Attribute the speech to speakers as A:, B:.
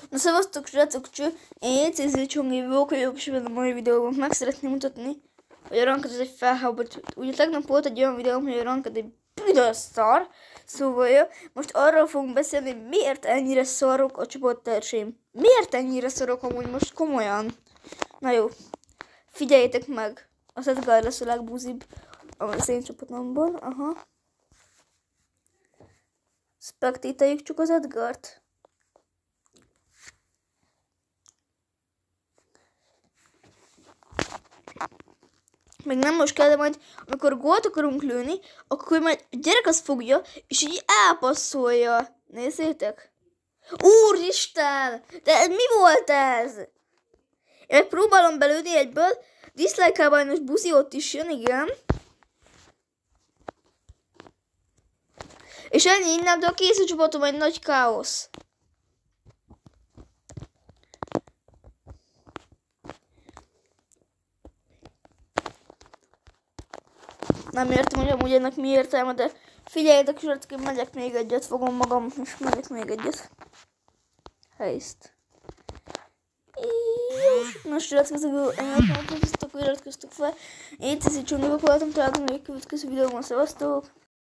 A: Na szevasztok, srácok, én CZ Csongi vagyok, és ebben a mai videóban meg szeretném mutatni, hogy a Ranked ez egy felháborító. Ugye tegnap volt egy olyan videóm, hogy a Ranked egy büdös szar, szóval most arról fogunk beszélni, hogy miért ennyire szarok a csoporttársaim. Miért ennyire szarok amúgy most komolyan? Na jó, figyeljétek meg, az Edgar lesz a legbúzibb az én csapatomból, aha. Spektételjük csak az Edgart. Meg nem most kell, de majd amikor gólt akarunk lőni, akkor majd a gyerek azt fogja, és így elpasszolja. Nézzétek! Úristen! De mi volt ez? Én megpróbálom belőni egyből. Dislike-ában most buzi ott is jön, igen. És ennyi, innentől kész a csapatom, egy nagy káosz. Nem értem, hogy amúgy ennek mi értelme, de figyeljetek, srácok, én megyek még egyet, fogom magam, és megyek még egyet. Helyszt. Na srácok, ezekből ennyit, hogy iratkoztok fel. Én CZ Csongi voltam, találkozunk egy következő videóban, szevasztok!